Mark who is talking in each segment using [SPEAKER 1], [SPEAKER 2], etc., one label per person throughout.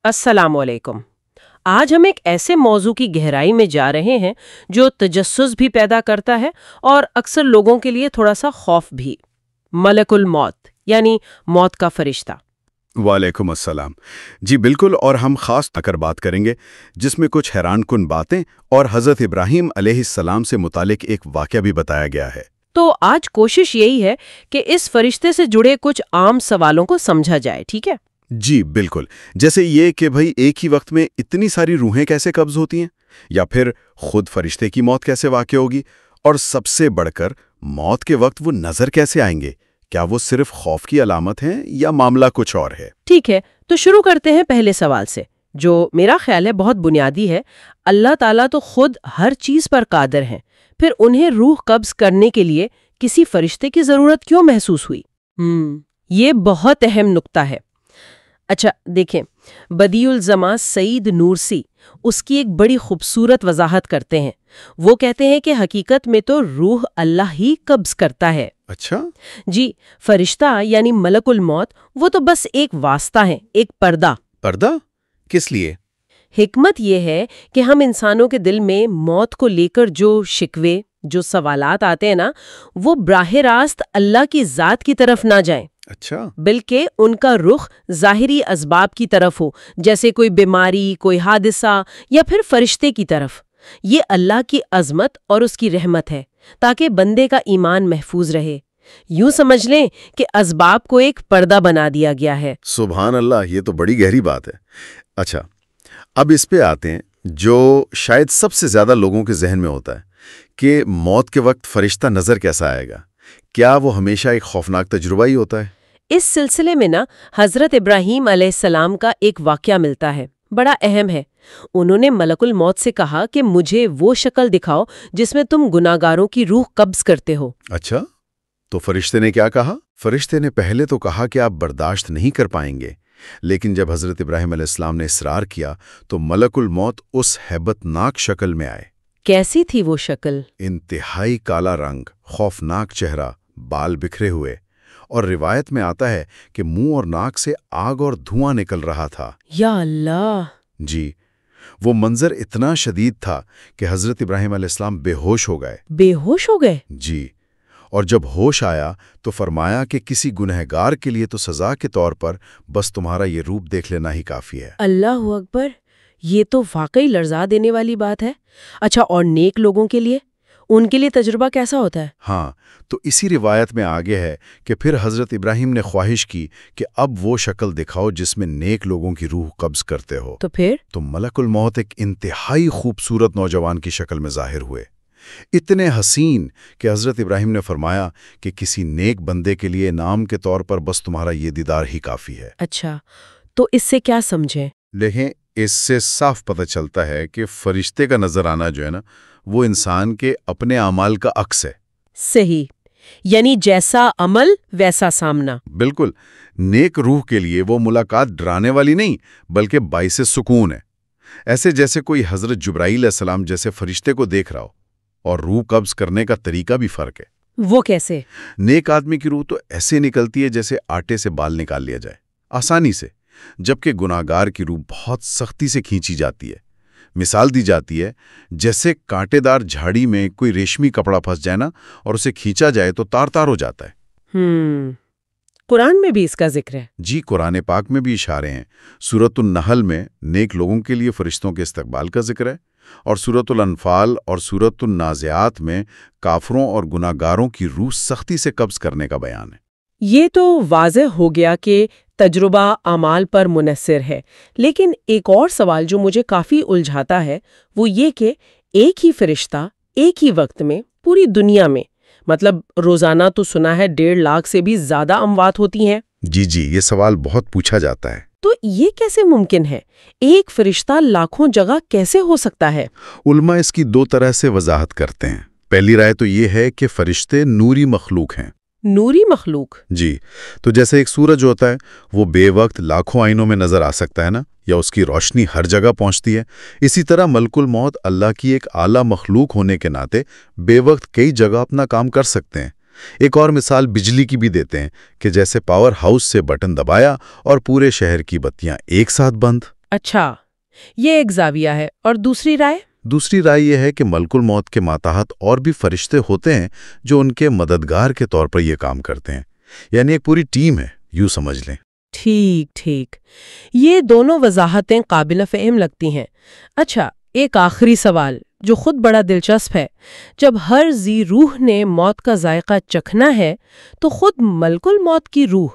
[SPEAKER 1] السلام علیکم۔ آج ہم ایک ایسے موضوع کی گہرائی میں جا رہے ہیں جو تجسس بھی پیدا کرتا ہے اور اکثر لوگوں کے لیے تھوڑا سا خوف بھی۔ ملک الموت یعنی موت کا فرشتہ۔
[SPEAKER 2] وعلیکم السلام۔ جی بالکل، اور ہم خاص کر بات کریں گے جس میں کچھ حیران کن باتیں اور حضرت ابراہیم علیہ السلام سے متعلق ایک واقعہ بھی بتایا گیا ہے۔
[SPEAKER 1] تو آج کوشش یہی ہے کہ اس فرشتے سے جڑے کچھ عام سوالوں کو سمجھا جائے، ٹھیک ہے؟
[SPEAKER 2] جی بالکل، جیسے یہ کہ بھئی ایک ہی وقت میں اتنی ساری روحیں کیسے قبض ہوتی ہیں، یا پھر خود فرشتے کی موت کیسے واقع ہوگی، اور سب سے بڑھ کر موت کے وقت وہ نظر کیسے آئیں گے؟ کیا وہ صرف خوف کی علامت ہیں یا معاملہ کچھ اور ہے؟
[SPEAKER 1] ٹھیک ہے، تو شروع کرتے ہیں پہلے سوال سے، جو میرا خیال ہے بہت بنیادی ہے۔ اللہ تعالیٰ تو خود ہر چیز پر قادر ہیں، پھر انہیں روح قبض کرنے کے لیے کسی فرشتے کی ضرورت کیوں محسوس ہوئی؟ یہ بہت اہم نقطہ ہے۔ اچھا دیکھیں، بدیع الزماں سعید نورسی اس کی ایک بڑی خوبصورت وضاحت کرتے ہیں۔ وہ کہتے ہیں کہ حقیقت میں تو روح اللہ ہی قبض کرتا ہے۔
[SPEAKER 2] اچھا
[SPEAKER 1] جی، فرشتہ یعنی ملک الموت وہ تو بس ایک واسطہ ہے، ایک پردہ۔
[SPEAKER 2] پردہ کس لیے؟
[SPEAKER 1] حکمت یہ ہے کہ ہم انسانوں کے دل میں موت کو لے کر جو شکوے، جو سوالات آتے ہیں نا، وہ براہ راست اللہ کی ذات کی طرف نہ جائیں،
[SPEAKER 2] اچھا،
[SPEAKER 1] بلکہ ان کا رخ ظاہری اسباب کی طرف ہو، جیسے کوئی بیماری، کوئی حادثہ یا پھر فرشتے کی طرف۔ یہ اللہ کی عظمت اور اس کی رحمت ہے تاکہ بندے کا ایمان محفوظ رہے۔ یوں سمجھ لیں کہ اسباب کو ایک پردہ بنا دیا گیا ہے۔
[SPEAKER 2] سبحان اللہ، یہ تو بڑی گہری بات ہے۔ اچھا، اب اس پہ آتے ہیں جو شاید سب سے زیادہ لوگوں کے ذہن میں ہوتا ہے کہ موت کے وقت فرشتہ نظر کیسا آئے گا؟ کیا وہ ہمیشہ ایک خوفناک تجربہ ہی ہوتا ہے؟
[SPEAKER 1] اس سلسلے میں نا حضرت ابراہیم علیہ السلام کا ایک واقعہ ملتا ہے، بڑا اہم ہے۔ انہوں نے ملک الموت سے کہا کہ مجھے وہ شکل دکھاؤ جس میں تم گناہگاروں کی روح قبض کرتے ہو۔
[SPEAKER 2] اچھا، تو فرشتے نے کیا کہا؟ فرشتے نے پہلے تو کہا کہ آپ برداشت نہیں کر پائیں گے، لیکن جب حضرت ابراہیم علیہ السلام نے اصرار کیا تو ملک الموت اس ہیبت ناک شکل میں آئے۔
[SPEAKER 1] کیسی تھی وہ شکل؟
[SPEAKER 2] انتہائی کالا رنگ، خوفناک چہرہ، بال بکھرے ہوئے، اور روایت میں آتا ہے کہ منہ اور ناک سے آگ اور دھواں نکل رہا تھا۔
[SPEAKER 1] یا اللہ!
[SPEAKER 2] جی، وہ منظر اتنا شدید تھا کہ حضرت ابراہیم علیہ السلام بے ہوش ہو گئے۔
[SPEAKER 1] بے ہوش ہو گئے؟
[SPEAKER 2] جی، اور جب ہوش آیا تو فرمایا کہ کسی گنہگار کے لیے تو سزا کے طور پر بس تمہارا یہ روپ دیکھ لینا ہی کافی ہے۔
[SPEAKER 1] اللہ اکبر! یہ تو واقعی لرزا دینے والی بات ہے۔ اچھا، اور نیک لوگوں کے لیے؟ ان کے لیے تجربہ کیسا ہوتا ہے؟
[SPEAKER 2] ہاں، تو اسی روایت میں آگے ہے کہ پھر حضرت ابراہیم نے خواہش کی کہ اب وہ شکل دکھاؤ جس میں نیک لوگوں کی روح قبض کرتے ہو۔
[SPEAKER 1] تو پھر؟
[SPEAKER 2] تو ملک الموت ایک انتہائی خوبصورت نوجوان کی شکل میں ظاہر ہوئے، اتنے حسین کہ حضرت ابراہیم نے فرمایا کہ کسی نیک بندے کے لیے انعام کے طور پر بس تمہارا یہ دیدار ہی کافی ہے۔
[SPEAKER 1] اچھا، تو اس سے کیا سمجھیں؟
[SPEAKER 2] دیکھیں، اس سے صاف پتہ چلتا ہے کہ فرشتے کا نظر آنا جو ہے نا، وہ انسان کے اپنے اعمال کا عکس ہے۔
[SPEAKER 1] صحیح، یعنی جیسا عمل ویسا سامنا۔
[SPEAKER 2] بالکل، نیک روح کے لیے وہ ملاقات ڈرانے والی نہیں بلکہ باعث سکون ہے، ایسے جیسے کوئی حضرت جبرائیل علیہ السلام جیسے فرشتے کو دیکھ رہا ہو۔ اور روح قبض کرنے کا طریقہ بھی فرق ہے۔
[SPEAKER 1] وہ کیسے؟
[SPEAKER 2] نیک آدمی کی روح تو ایسے نکلتی ہے جیسے آٹے سے بال نکال لیا جائے، آسانی سے، جبکہ گناہگار کی روح بہت سختی سے کھینچی جاتی ہے۔ مثال دی جاتی ہے جیسے کانٹے دار جھاڑی میں کوئی ریشمی کپڑا پھنس جائے نا، اور اسے کھینچا جائے تو تار تار ہو جاتا ہے۔
[SPEAKER 1] قرآن میں بھی اس کا ذکر ہے؟
[SPEAKER 2] جی، قرآن پاک میں بھی اشارے ہیں۔ سورۃ النحل میں نیک لوگوں کے لیے فرشتوں کے استقبال کا ذکر ہے، اور سورۃ الانفال اور سورۃ النازعات میں کافروں اور گناہگاروں کی روح سختی سے قبض کرنے کا بیان ہے۔
[SPEAKER 1] یہ تو واضح ہو گیا کہ تجربہ اعمال پر منحصر ہے، لیکن ایک اور سوال جو مجھے کافی الجھاتا ہے وہ یہ کہ ایک ہی فرشتہ ایک ہی وقت میں پوری دنیا میں، مطلب روزانہ تو سنا ہے 1.5 لاکھ سے بھی زیادہ اموات ہوتی ہیں۔
[SPEAKER 2] جی، یہ سوال بہت پوچھا جاتا ہے۔
[SPEAKER 1] تو یہ کیسے ممکن ہے؟ ایک فرشتہ لاکھوں جگہ کیسے ہو سکتا ہے؟
[SPEAKER 2] علماء اس کی 2 طرح سے وضاحت کرتے ہیں۔ پہلی رائے تو یہ ہے کہ فرشتے نوری مخلوق ہیں۔
[SPEAKER 1] نوری مخلوق؟
[SPEAKER 2] جی، تو جیسے ایک سورج ہوتا ہے، وہ بے وقت لاکھوں آئینوں میں نظر آ سکتا ہے نا، یا اس کی روشنی ہر جگہ پہنچتی ہے۔ اسی طرح ملک الموت اللہ کی ایک اعلیٰ مخلوق ہونے کے ناطے بے وقت کئی جگہ اپنا کام کر سکتے ہیں۔ ایک اور مثال بجلی کی بھی دیتے ہیں کہ جیسے پاور ہاؤس سے بٹن دبایا اور پورے شہر کی بتیاں ایک ساتھ بند۔
[SPEAKER 1] اچھا، یہ ایک زاویہ ہے، اور دوسری رائے؟
[SPEAKER 2] دوسری رائے یہ ہے کہ ملک الموت کے ماتحت اور بھی فرشتے ہوتے ہیں جو ان کے مددگار کے طور پر یہ کام کرتے ہیں، یعنی ایک پوری ٹیم ہے، یوں سمجھ لیں۔
[SPEAKER 1] ٹھیک، یہ دونوں وضاحتیں قابل فہم لگتی ہیں۔ اچھا، ایک آخری سوال جو خود بڑا دلچسپ ہے۔ جب ہر ذی روح نے موت کا ذائقہ چکھنا ہے تو خود ملک الموت کی روح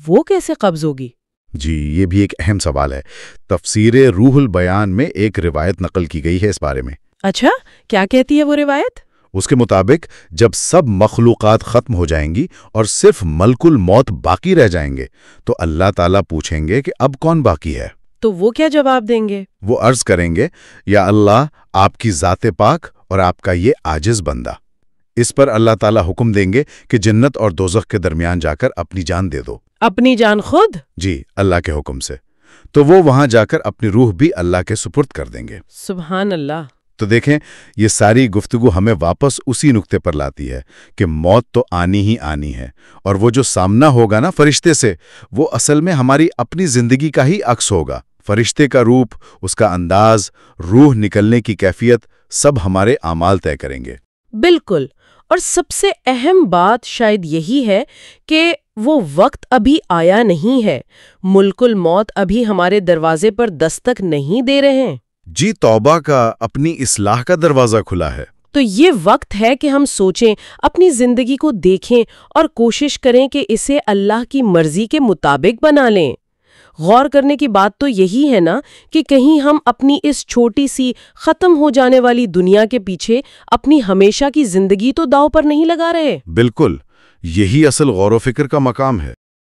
[SPEAKER 1] وہ کیسے قبض ہوگی؟
[SPEAKER 2] جی، یہ بھی ایک اہم سوال ہے۔ تفسیر روح البیان میں ایک روایت نقل کی گئی ہے اس بارے میں۔
[SPEAKER 1] اچھا، کیا کہتی ہے وہ روایت؟
[SPEAKER 2] اس کے مطابق جب سب مخلوقات ختم ہو جائیں گی اور صرف ملک الموت باقی رہ جائیں گے تو اللہ تعالیٰ پوچھیں گے کہ اب کون باقی ہے؟
[SPEAKER 1] تو وہ کیا جواب دیں گے؟
[SPEAKER 2] وہ عرض کریں گے، یا اللہ، آپ کی ذات پاک اور آپ کا یہ عاجز بندہ۔ اس پر اللہ تعالیٰ حکم دیں گے کہ جنت اور دوزخ کے درمیان جا کر اپنی جان دے دو۔
[SPEAKER 1] اپنی جان خود؟
[SPEAKER 2] جی، اللہ کے حکم سے۔ تو وہ وہاں جا کر اپنی روح بھی اللہ کے سپرد کر دیں گے۔
[SPEAKER 1] سبحان اللہ۔
[SPEAKER 2] تو دیکھیں، یہ ساری گفتگو ہمیں واپس اسی نقطے پر لاتی ہے کہ موت تو آنی ہی آنی ہے، اور وہ جو سامنا ہوگا نا فرشتے سے، وہ اصل میں ہماری اپنی زندگی کا ہی عکس ہوگا۔ فرشتے کا روپ، اس کا انداز، روح نکلنے کی کیفیت، سب ہمارے اعمال طے کریں گے۔
[SPEAKER 1] بالکل، اور سب سے اہم بات شاید یہی ہے کہ وہ وقت ابھی آیا نہیں ہے، ملک الموت ابھی ہمارے دروازے پر دستک نہیں دے رہے ہیں۔
[SPEAKER 2] جی، توبہ کا، اپنی اصلاح کا دروازہ کھلا ہے۔
[SPEAKER 1] تو یہ وقت ہے کہ ہم سوچیں، اپنی زندگی کو دیکھیں اور کوشش کریں کہ اسے اللہ کی مرضی کے مطابق بنا لیں۔ غور کرنے کی بات تو یہی ہے نا کہ کہیں ہم اپنی اس چھوٹی سی ختم ہو جانے والی دنیا کے پیچھے اپنی ہمیشہ کی زندگی تو داؤ پر نہیں لگا رہے۔
[SPEAKER 2] بالکل، یہی اصل غور و فکر کا مقام ہے۔